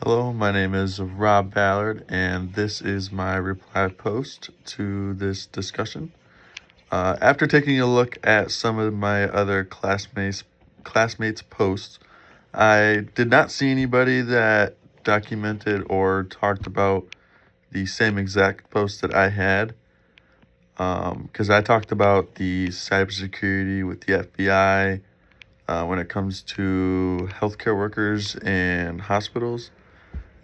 Hello, my name is Rob Ballard, and this is my reply post to this discussion. After taking a look at some of my other classmates' posts, I did not see anybody that documented or talked about the same exact post that I had. Because I talked about the cybersecurity with the FBI when it comes to healthcare workers and hospitals,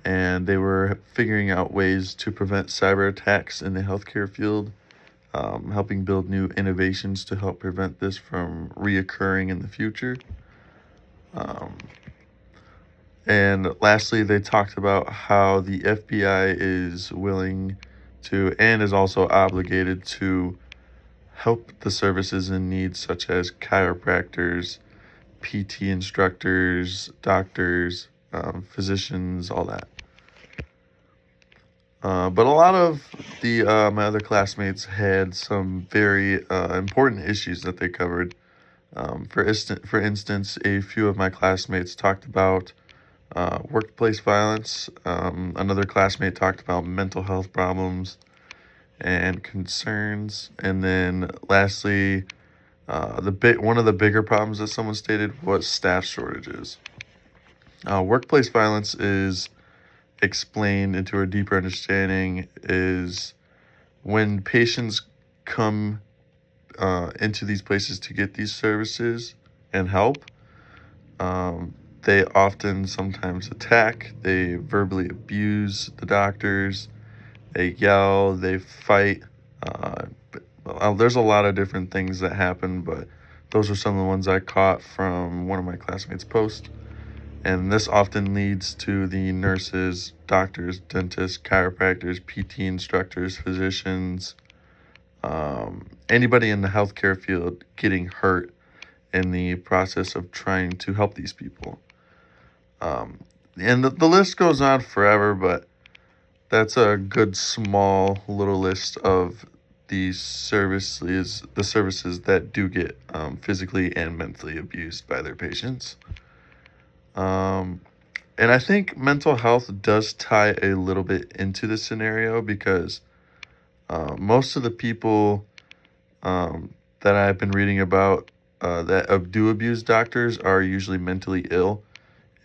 and they were figuring out ways to prevent cyber attacks in the healthcare field, helping build new innovations to help prevent this from reoccurring in the future. Um, and lastly, they talked about how the FBI is willing to and is also obligated to help the services in need, such as chiropractors, PT instructors, doctors, physicians, all that. But a lot of the my other classmates had some very important issues that they covered. For instance, a few of my classmates talked about workplace violence. Another classmate talked about mental health problems and concerns. And then lastly, one of the bigger problems that someone stated was staff shortages. Workplace violence is explained into a deeper understanding is when patients come into these places to get these services and help, they often sometimes attack, they verbally abuse the doctors, they yell, they fight. There's a lot of different things that happen, but those are some of the ones I caught from one of my classmates' posts. And this often leads to the nurses, doctors, dentists, chiropractors, PT instructors, physicians, anybody in the healthcare field getting hurt in the process of trying to help these people. Um, and the list goes on forever, but that's a good small little list of the services that do get physically and mentally abused by their patients. Um, and I think mental health does tie a little bit into this scenario because most of the people that I've been reading about that do abuse doctors are usually mentally ill,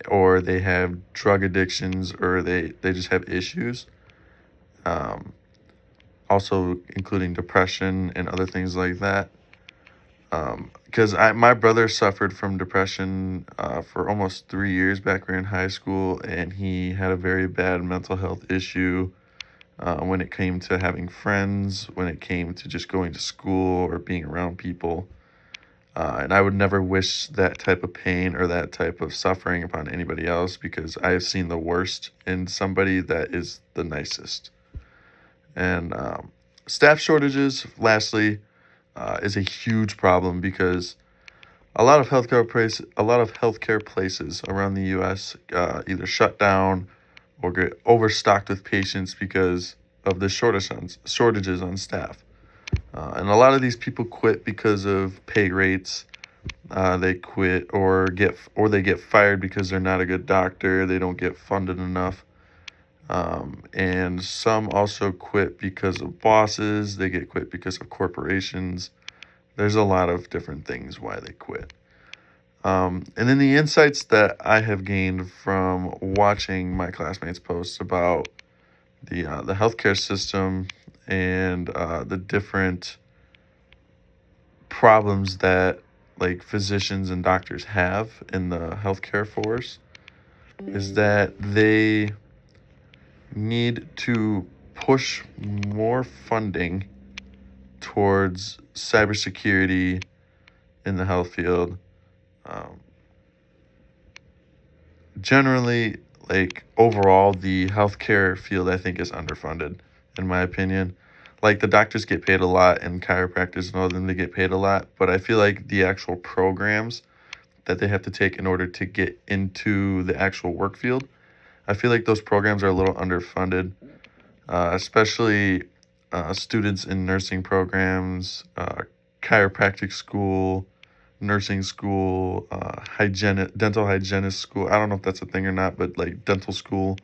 or they have drug addictions, or they just have issues. Um, Also, including depression and other things like that. Because my brother suffered from depression for almost 3 years back when in high school, and he had a very bad mental health issue when it came to having friends, when it came to just going to school or being around people. And I would never wish that type of pain or that type of suffering upon anybody else because I have seen the worst in somebody that is the nicest. And staff shortages, lastly, is a huge problem because a lot of healthcare places around the U.S. Either shut down or get overstocked with patients because of the shortages on staff. And a lot of these people quit because of pay rates. They quit or they get fired because they're not a good doctor. They don't get funded enough. And some also quit because of bosses. They get quit because of corporations. There's a lot of different things why they quit. And then the insights that I have gained from watching my classmates posts about the healthcare system and the different problems that like physicians and doctors have in the healthcare force is that they need to push more funding towards cybersecurity in the health field. Um, Generally, like overall, the healthcare field I think is underfunded, in my opinion. Like the doctors get paid a lot, and chiropractors and all of them they get paid a lot, but I feel like the actual programs that they have to take in order to get into the actual work field, I feel like those programs are a little underfunded, especially students in nursing programs, chiropractic school, nursing school, dental hygienist school. I don't know if that's a thing or not, but like dental school.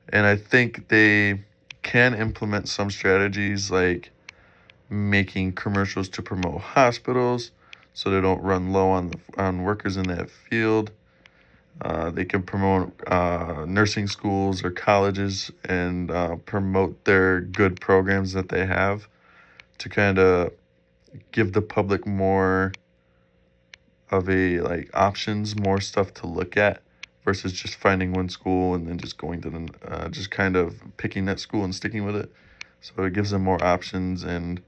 And I think they can implement some strategies like making commercials to promote hospitals so they don't run low on workers in that field. They can promote nursing schools or colleges and promote their good programs that they have to kind of give the public more of a like options, more stuff to look at versus just finding one school and then just going to just kind of picking that school and sticking with it. So it gives them more options and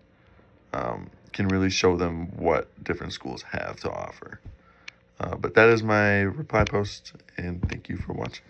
can really show them what different schools have to offer. But that is my reply post, and thank you for watching.